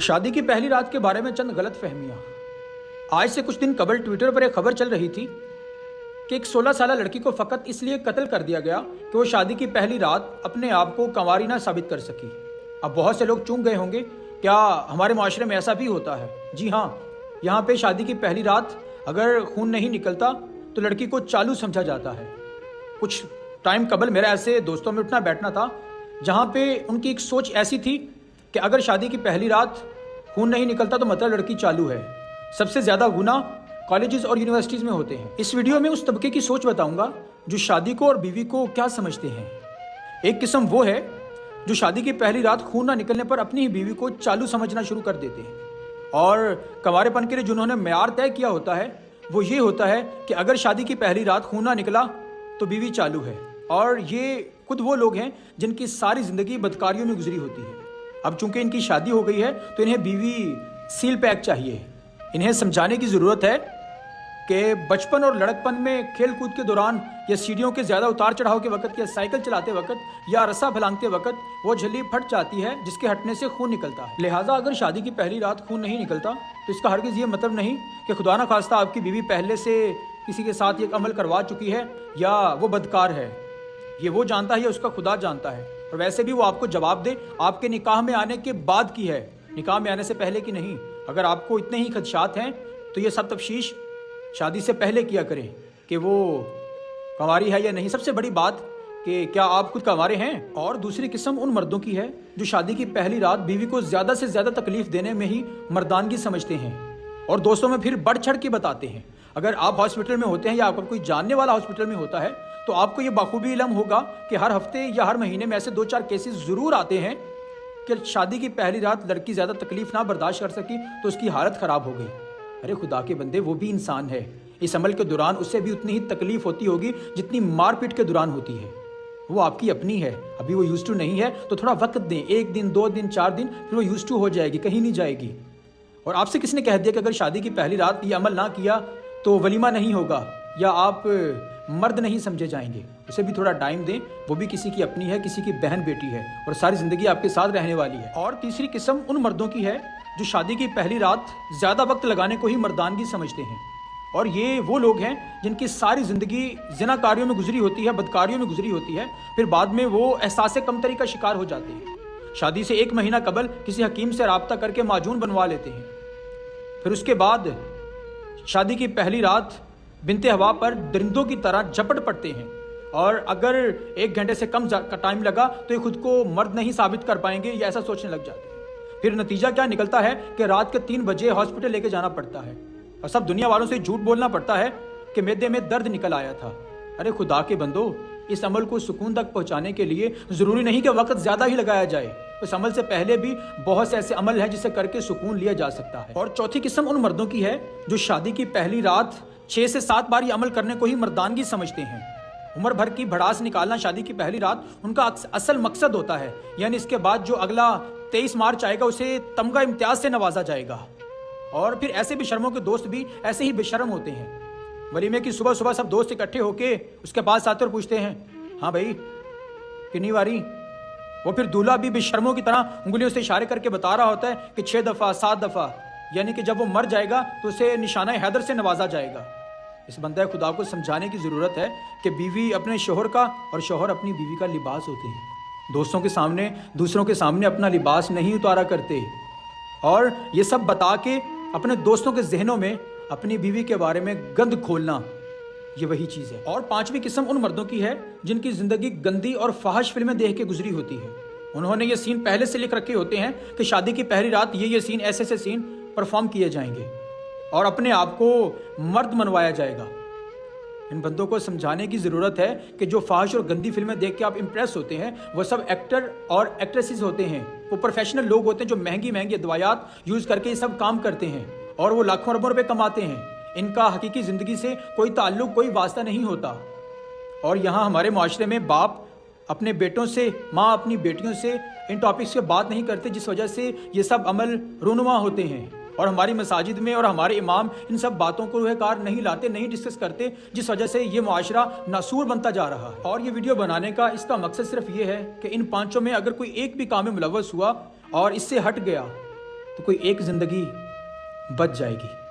शादी की पहली रात के बारे में चंद गलत फहमियाँ। आज से कुछ दिन कबल ट्विटर पर एक खबर चल रही थी कि एक 16 साल लड़की को फ़कत इसलिए कत्ल कर दिया गया कि वो शादी की पहली रात अपने आप को कंवारी ना साबित कर सकी। अब बहुत से लोग चूक गए होंगे, क्या हमारे माशरे में ऐसा भी होता है? जी हाँ, यहाँ पे शादी की पहली रात अगर खून नहीं निकलता तो लड़की को चालू समझा जाता है। कुछ टाइम कबल मेरा ऐसे दोस्तों में उठना बैठना था जहाँ पे उनकी एक सोच ऐसी थी कि अगर शादी की पहली रात खून नहीं निकलता तो मतलब लड़की चालू है। सबसे ज़्यादा गुनाह कॉलेजेस और यूनिवर्सिटीज़ में होते हैं। इस वीडियो में उस तबके की सोच बताऊंगा जो शादी को और बीवी को क्या समझते हैं। एक किस्म वो है जो शादी की पहली रात खून ना निकलने पर अपनी ही बीवी को चालू समझना शुरू कर देते हैं, और कंवारेपन के लिए जिन्होंने मेयार तय किया होता है वो ये होता है कि अगर शादी की पहली रात खून ना निकला तो बीवी चालू है। और ये खुद वो लोग हैं जिनकी सारी ज़िंदगी बदकारियों में गुजरी होती है। अब चूंकि इनकी शादी हो गई है तो इन्हें बीवी सील पैक चाहिए। इन्हें समझाने की ज़रूरत है कि बचपन और लड़कपन में खेल कूद के दौरान या सीढ़ियों के ज़्यादा उतार चढ़ाव के वक्त या साइकिल चलाते वक्त या रस्सा फलांगते वक्त वो झिल्ली फट जाती है जिसके हटने से खून निकलता है। लिहाजा अगर शादी की पहली रात खून नहीं निकलता तो इसका हरगिज़ ये मतलब नहीं कि खुदा न खास्ता आपकी बीवी पहले से किसी के साथ एक अमल करवा चुकी है या वो बदकार है। ये वो जानता है या उसका खुदा जानता है, और वैसे भी वो आपको जवाब दे आपके निकाह में आने के बाद की है, निकाह में आने से पहले की नहीं। अगर आपको इतने ही खदशात हैं तो ये सब तफ्शीश शादी से पहले किया करें कि वो कंवारी है या नहीं। सबसे बड़ी बात कि क्या आप खुद कंवारे हैं। और दूसरी किस्म उन मर्दों की है जो शादी की पहली रात बीवी को ज़्यादा से ज़्यादा तकलीफ देने में ही मर्दानगी समझते हैं और दोस्तों में फिर बढ़ चढ़ के बताते हैं। अगर आप हॉस्पिटल में होते हैं या आपका कोई जानने वाला हॉस्पिटल में होता है तो आपको ये बाखूबी इल्म होगा कि हर हफ्ते या हर महीने में ऐसे 2-4 केसेस ज़रूर आते हैं कि शादी की पहली रात लड़की ज़्यादा तकलीफ ना बर्दाश्त कर सकी तो उसकी हालत ख़राब हो गई। अरे खुदा के बंदे, वो भी इंसान है। इस अमल के दौरान उससे भी उतनी ही तकलीफ होती होगी जितनी मारपीट के दौरान होती है। वो आपकी अपनी है, अभी वो यूज़ टू नहीं है तो थोड़ा वक्त दें, 1 दिन 2 दिन 4 दिन, फिर वो यूज़ टू हो जाएगी, कहीं नहीं जाएगी। और आपसे किसने कह दिया कि अगर शादी की पहली रात ये अमल ना किया तो वलीमा नहीं होगा या आप मर्द नहीं समझे जाएंगे? उसे भी थोड़ा टाइम दें, वो भी किसी की अपनी है, किसी की बहन बेटी है और सारी ज़िंदगी आपके साथ रहने वाली है। और तीसरी किस्म उन मर्दों की है जो शादी की पहली रात ज़्यादा वक्त लगाने को ही मर्दानगी समझते हैं, और ये वो लोग हैं जिनकी सारी ज़िंदगी ज़िनाकारियों में गुजरी होती है, बदकारियों में गुजरी होती है, फिर बाद में वो एहसास कमतरी का शिकार हो जाते हैं। शादी से 1 महीना कबल किसी हकीम से राब्ता करके माजून बनवा लेते हैं, फिर उसके बाद शादी की पहली रात बिनते हवा पर दरिंदों की तरह झपट पड़ते हैं, और अगर 1 घंटे से कम का टाइम लगा तो ये खुद को मर्द नहीं साबित कर पाएंगे, ये ऐसा सोचने लग जाते हैं। फिर नतीजा क्या निकलता है कि रात के 3 बजे हॉस्पिटल लेके जाना पड़ता है और सब दुनिया वालों से झूठ बोलना पड़ता है कि मेदे में दर्द निकल आया था। अरे खुदा के बंदो, इस अमल को सुकून तक पहुंचाने के लिए ज़रूरी नहीं कि वक्त ज़्यादा ही लगाया जाए। उस अमल से पहले भी बहुत से ऐसे अमल हैं जिसे करके सुकून लिया जा सकता है। और चौथी किस्म उन मर्दों की है जो शादी की पहली रात 6 से 7 बार ये अमल करने को ही मर्दानगी समझते हैं। उम्र भर की भड़ास निकालना शादी की पहली रात उनका असल मकसद होता है, यानी इसके बाद जो अगला 23 मार्च आएगा उसे तमगा इम्तियाज से नवाजा जाएगा। और फिर ऐसे बेशर्मों के दोस्त भी ऐसे ही बेशर्म होते हैं। वलीमे की सुबह सुबह सब दोस्त इकट्ठे होके उसके पास आते और पूछते हैं, हाँ भाई कितनी बारी? वो फिर दूल्हा भी बेशर्मों की तरह उंगलियों से इशारे करके बता रहा होता है कि 6 दफ़ा 7 दफ़ा, यानी कि जब वो मर जाएगा तो उसे निशाना हैदर से नवाजा जाएगा। इस बंदे खुदा को समझाने की ज़रूरत है कि बीवी अपने शोहर का और शोहर अपनी बीवी का लिबास होते हैं। दोस्तों के सामने, दूसरों के सामने अपना लिबास नहीं उतारा करते, और ये सब बता के अपने दोस्तों के जहनों में अपनी बीवी के बारे में गंद खोलना, ये वही चीज़ है। और 5वीं किस्म उन मर्दों की है जिनकी ज़िंदगी गंदी और फाहिश फिल्में देख के गुजरी होती है। उन्होंने ये सीन पहले से लिख रखे होते हैं कि शादी की पहली रात ये सीन, ऐसे सीन परफॉर्म किए जाएंगे और अपने आप को मर्द मनवाया जाएगा। इन बंदों को समझाने की ज़रूरत है कि जो फाहिश और गंदी फिल्में देख के आप इम्प्रेस होते हैं वो सब एक्टर और एक्ट्रेसेस होते हैं। वो प्रोफेशनल लोग होते हैं जो महंगी महंगी दवाइयात यूज़ करके ये सब काम करते हैं और वो लाखों अरबों रुपए कमाते हैं। इनका हकीकी ज़िंदगी से कोई ताल्लुक़, कोई वास्ता नहीं होता। और यहाँ हमारे माशरे में बाप अपने बेटों से, माँ अपनी बेटियों से इन टॉपिक्स पे बात नहीं करते, जिस वजह से ये सब अमल रूनुमा होते हैं। और हमारी मसाजिद में और हमारे इमाम इन सब बातों को रूह-ए-कार नहीं लाते, नहीं डिस्कस करते, जिस वजह से ये मुआशरा नासूर बनता जा रहा है। और ये वीडियो बनाने का इसका मकसद सिर्फ ये है कि इन 5 में अगर कोई एक भी काम में मुलव्वस हुआ और इससे हट गया تو کوئی ایک زندگی بچ جائے گی۔